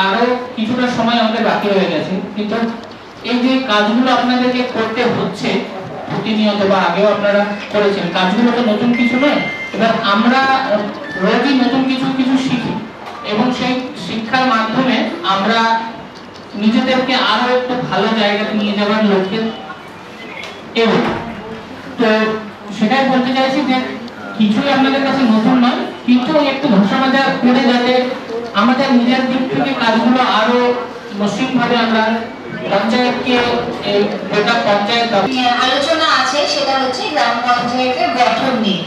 আরো কিছুটা সময় আমাদের বাকি হয়ে গেছে, কিন্তু এই যে কাজগুলো আপনাদেরকে করতে হচ্ছে প্রতিনিয়ত বা আগেও আপনারা করেছেন, কাজগুলো তো নতুন কিছু নয়। এবার আমরা রোজই নতুন কিছু কিছু শিখি এবং সেই শিক্ষার মাধ্যমে আমরা নিজেদেরকে আরো একটু ভালো জায়গাতে নিয়ে যাওয়ার লক্ষ্যে এবং তো সেটাই বলতে চাইছি যে কিছুই আপনাদের কাছে নতুন নয়, কিন্তু একটু ঘোষণা করে যাতে আমাদের নিজের দিক থেকে কাজগুলো আরো মসৃণভাবে আমরা পঞ্চায়েতকে গোটা পঞ্চায়েত আলোচনা আছে, সেটা হচ্ছে গ্রাম পঞ্চায়েতের গঠন নিয়ে।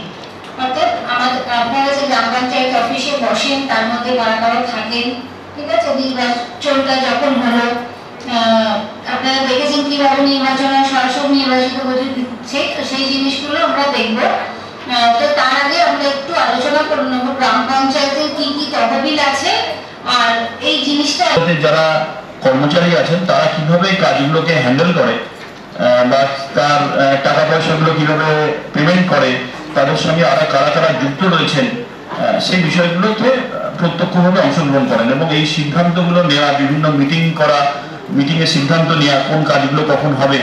অর্থাৎ আমাদের আপনারা যে গ্রাম পঞ্চায়েত অফিসে বসেন তার মধ্যে কারা কারা থাকেন, ঠিক আছে, নির্বাচনটা যখন হলো আপনারা দেখেছেন কিভাবে নির্বাচন সরাসরি নির্বাচিত হচ্ছে, তো সেই জিনিসগুলো আমরা দেখবো। তো তার আগে আমরা একটু আলোচনা করে নেব গ্রাম পঞ্চায়েতের কি কি তহবিল আছে আর এই জিনিসটা যারা কর্মচারী আছেন তারা কিভাবে কাজগুলোকে হ্যান্ডেল করে বা তার টাকা পয়সাগুলো কিভাবে পেমেন্ট করে, তাদের সঙ্গে আরো কারা কারা যুক্ত রয়েছেন সেই বিষয়গুলোতে প্রত্যক্ষভাবে অংশগ্রহণ করেন এবং এই সিদ্ধান্তগুলো নেওয়া, বিভিন্ন মিটিং করা, মিটিংয়ে সিদ্ধান্ত নেওয়া কোন কাজগুলো কখন হবে,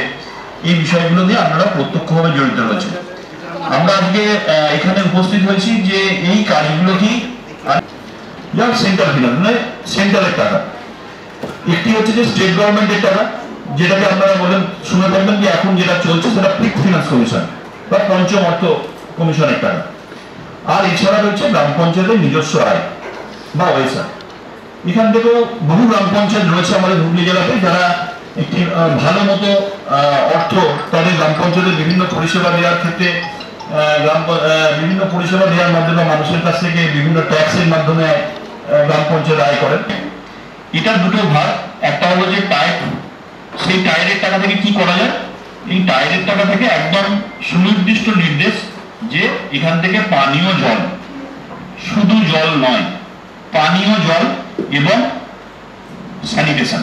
এই বিষয়গুলো নিয়ে আপনারা প্রত্যক্ষভাবে জড়িত রয়েছেন। আমরা আজকে এখানে উপস্থিত হয়েছি যে এই কাজগুলো কি সেন্ট্রাল ফিনান্স মানে সেন্ট্রালের টাকা, একটি হচ্ছে যে স্টেট গভর্নমেন্টের টাকা, যেটাকে আপনারা বলেন শুনে থাকবেন যে এখন যেটা চলছে সেটা প্রিক ফিনান্স কমিশন বা পঞ্চম অর্থ কমিশনের টাকা, আর এছাড়া রয়েছে গ্রাম পঞ্চায়েতের নিজস্ব আয় বা ওয়েসা। এখান থেকেও বহু গ্রাম পঞ্চায়েত রয়েছে আমাদের হুগলি জেলাতে যারা একটি ভালো মতো অর্থ তাদের গ্রাম পঞ্চায়েতের বিভিন্ন পরিষেবা দেওয়ার ক্ষেত্রে বিভিন্ন পরিষেবা দেওয়ার মাধ্যমে মানুষের কাছ থেকে বিভিন্ন ট্যাক্সের মাধ্যমে গ্রাম পঞ্চায়েত আয় করেন। এটার দুটো ভাগ, একটা হলো যে টায়ার, সেই টায়ারের টাকা থেকে কি করা যায়, এই টায়ারের টাকা থেকে একদম সুনির্দিষ্ট নির্দেশ যে এখান থেকে পানীয় জল, শুধু জল নয়, পানীয় জল এবং স্যানিটেশন,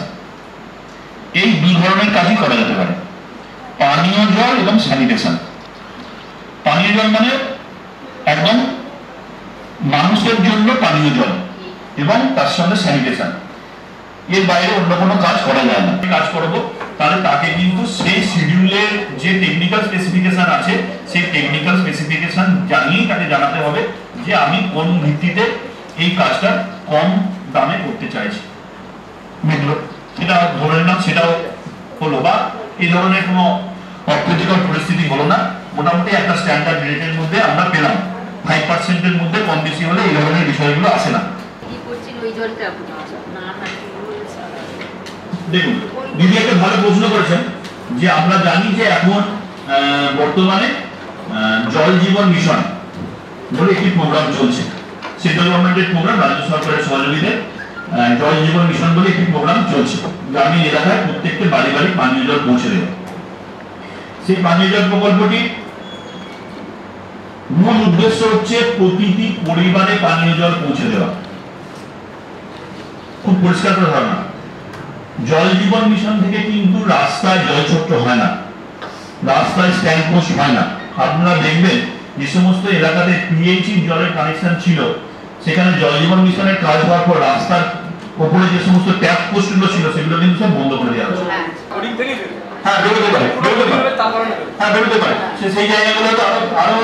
এই দুই ধরনের কাজই করা যেতে পারে। পানীয় জল এবং স্যানিটেশন, পানীয় জল মানে একদম মানুষের জন্য পানীয় জল এবং তার সঙ্গে স্যানিটেশন, এর বাইরে অন্য কোনো কাজ করা যায় না। কাজ করবো তাহলে তাকে কিন্তু সেই শিডিউলের যে টেকনিক্যাল স্পেসিফিকেশন আছে সেই টেকনিক্যাল স্পেসিফিকেশন জানিয়েই তাকে জানাতে হবে যে আমি কোন ভিত্তিতে এই কাজটা কম দামে করতে চাইছি। মিটলো, সেটা ধরে নিলাম, সেটাও হলো, বা এই ধরনের কোনো অপ্রীতিকর পরিস্থিতি হলো না, মোটামুটি একটা স্ট্যান্ডার্ড রেটের মধ্যে আমরা পেলাম। 5% মধ্যে কম বেশি হলে এই ধরনের বিষয়গুলো আসে না। দেখুন দিদি একটা ভালো প্রশ্ন করেছেন যে আমরা জানি যে এখন বর্তমানে জল জীবন মিশন বলে একটি প্রোগ্রাম চলছে, সেন্ট্রাল গভর্নমেন্টের প্রোগ্রাম, রাজ্য সরকারের সহযোগিতায় জল জীবন মিশন বলে একটি প্রোগ্রাম চলছে। গ্রামীণ এলাকায় প্রত্যেকটা বাড়ি বাড়ি পানীয় জল পৌঁছে দেবে। সেই পানীয় জল প্রকল্পটি মূল উদ্দেশ্য হচ্ছে প্রতিটি পরিবারে পানীয় জল পৌঁছে দেওয়া। খুব পরিষ্কার করে ধারণা, জল জীবন মিশন থেকে কিন্তু রাস্তায় জলচক্র হয় না, রাস্তায় স্ট্যান্ড পোস্ট হয় না। আপনারা দেখবেন যে সমস্ত এলাকাতে পিএইচই জলের কানেকশন ছিল, সেখানে জল জীবন মিশনের কাজ হওয়ার পর রাস্তার উপরে যে সমস্ত ট্যাপ পোস্টগুলো ছিল সেগুলো কিন্তু সব বন্ধ করে দেওয়া হয়েছে। হ্যাঁ বেরোতে পারে, হ্যাঁ বেরোতে পারে, সেই জায়গাগুলো তো আরো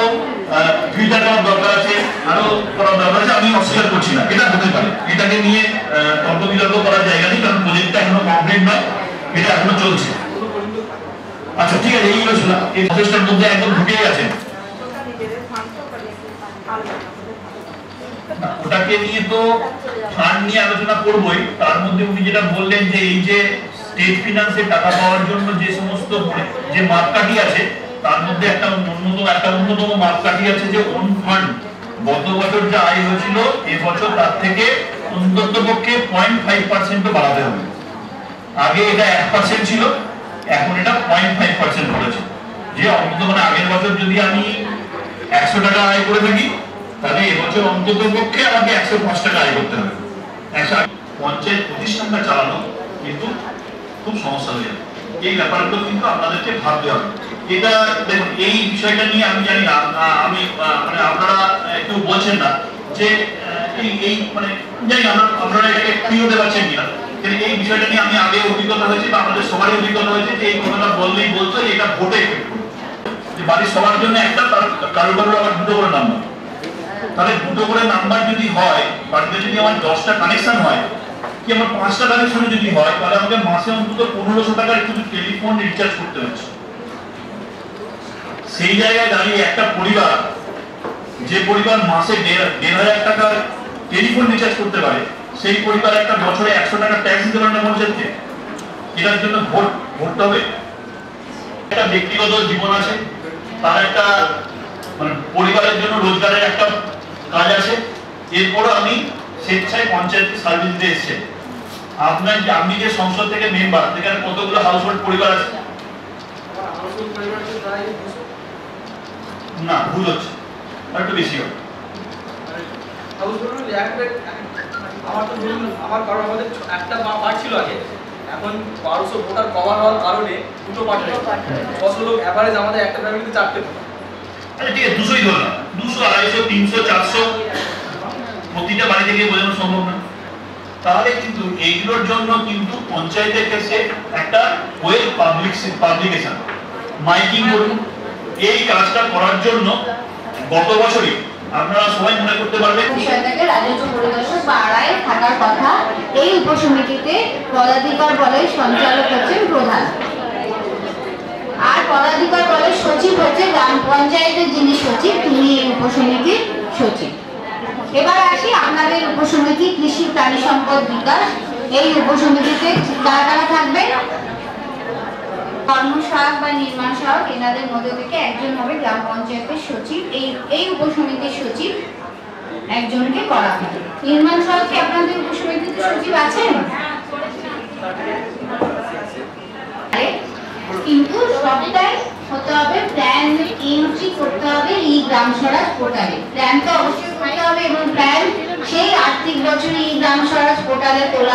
ফিল্টার করার দরকার আছে, আরো করার দরকার আছে, আমি অস্বীকার করছি না, এটা হতে পারে, এটাকে নিয়ে তর্ক বিতর্ক করার জায়গা নেই, কারণ প্রজেক্টটা এখনো কমপ্লিট নয়, এটা এখনো চলছে। আচ্ছা ঠিক আছে, এইগুলো ছিল এই প্রচেষ্টার মধ্যে একদম ঢুকে গেছে। ওটাকে নিয়ে তো ফান্ড নিয়ে আলোচনা করবোই, তার মধ্যে উনি যেটা বললেন যে এই যে স্টেট ফিনান্সে টাকা পাওয়ার জন্য যে সমস্ত যে মাপকাঠি আছে তার মধ্যে একটা অন্যতম মাপকাঠি আছে যে ওন ফান্ড। গত বছর যা আয় হয়েছিল এবছর তার থেকে অন্তত পক্ষে 0.5% বাড়াতে হবে। আগে এটা 1% ছিল, এখন এটা 0.5% করেছে। যে অন্তত মানে আগের বছর যদি আমি 100 টাকা আয় করে থাকি তাহলে এবছর অন্তত পক্ষে আমাকে 105 টাকা আয় করতে হবে। পঞ্চায়েত প্রতিষ্ঠানটা চালানো কিন্তু খুব সমস্যা হয়ে যাবে। এই ব্যাপারগুলো কিন্তু আপনাদেরকে ভাবতে হবে। এটা দেখুন, এই বিষয়টা নিয়ে আমি জানি না, আমি মানে আপনারা একটু বলছেন না যে এই মানে জানি না আপনারা এটাকে প্রিয়তে পারছেন কিনা, কিন্তু এই বিষয়টা নিয়ে আমি আগে অভিজ্ঞতা হয়েছে বা আমাদের সবারই অভিজ্ঞতা হয়েছে যে এই কথাটা বললেই বলতো যে এটা ভোটে যে বাড়ির সবার জন্য একটা, কারো কারোর আবার দুটো করে নাম্বার, তাহলে দুটো করে নাম্বার যদি হয়, বাড়িতে যদি আমার 10টা কানেকশন হয় কি আমার 5টা কানেকশন যদি হয়, তাহলে আমাকে মাসে অন্তত 1500 টাকার শুধু টেলিফোন রিচার্জ করতে হচ্ছে। সেই জায়গায় দাঁড়িয়ে একটা পরিবার, যে পরিবার মাসে 1500 টাকা টেলিফোন রিচার্জ করতে পারে, সেই পরিবার একটা বছরে 100 টাকা ট্যাক্স দিতে পারে না মানুষকে। এটার জন্য ভোট ভরতে হবে? একটা ব্যক্তিগত জীবন আছে, তার একটা মানে পরিবারের জন্য রোজগারের একটা কাজ আছে, এরপর আমি স্বেচ্ছায় পঞ্চায়েত সার্ভিস দিয়ে এসেছি। আপনি যে সংসদ থেকে মেম্বার, সেখানে কতগুলো হাউস হোল্ড পরিবার আছে? না, ভুল হচ্ছে, আর একটু বেশি হবে। আমাদের একটা পার্ট ছিল আগে, এখন 1200 ভোটার কভার হওয়ার কারণে দুটো পার্ট হয়ে গেছে। 100 লোক এভারেজ আমাদের একটা ফ্যামিলিতে 4টে ভোটার। আচ্ছা ঠিক আছে, 200ই ধরলাম, 200, 250, 300, 400 প্রতিটা বাড়িতে গিয়ে বোঝানো সম্ভব না। তাহলে কিন্তু এইগুলোর জন্য কিন্তু পঞ্চায়েতের কাছে একটা ওয়েল পাবলিকেশন, মাইকিং করুন। এই কাজটা করার জন্য গত বছরই আপনারা সবাই মনে করতে পারবেন বিষয়টাকে রাজস্ব পরিদর্শক বা আড়ায় থাকার কথা। এই উপসমিতিতে পদাধিকার বলে সঞ্চালক হচ্ছেন প্রধান, আর পদাধিকার বলে সচিব হচ্ছে গ্রাম পঞ্চায়েতের যিনি সচিব, তিনি এই উপসমিতির সচিব। এবার আসি আপনাদের উপসমিতি কৃষি প্রাণী সম্পদ বিকাশ। এই উপসমিতিতে কারা কারা থাকবে? কর্মসহায়ক বা নির্মাণ সহায়ক, এনাদের মধ্যে থেকে একজন হবে গ্রাম পঞ্চায়েতের সচিব। এই উপসমিতির সচিব একজনকে করা হয়। নির্মাণ সহায়ক কি আপনাদের উপসমিতিতে সচিব আছেন? কিন্তু সবটাই হতে হবে প্ল্যান এন্ট্রি করতে হবে এই গ্রাম স্বরাজ পোর্টালে। প্ল্যান তো অবশ্যই করতে হবে এবং প্ল্যান সেই আর্থিক বছরে এই গ্রাম স্বরাজ পোর্টালে তোলা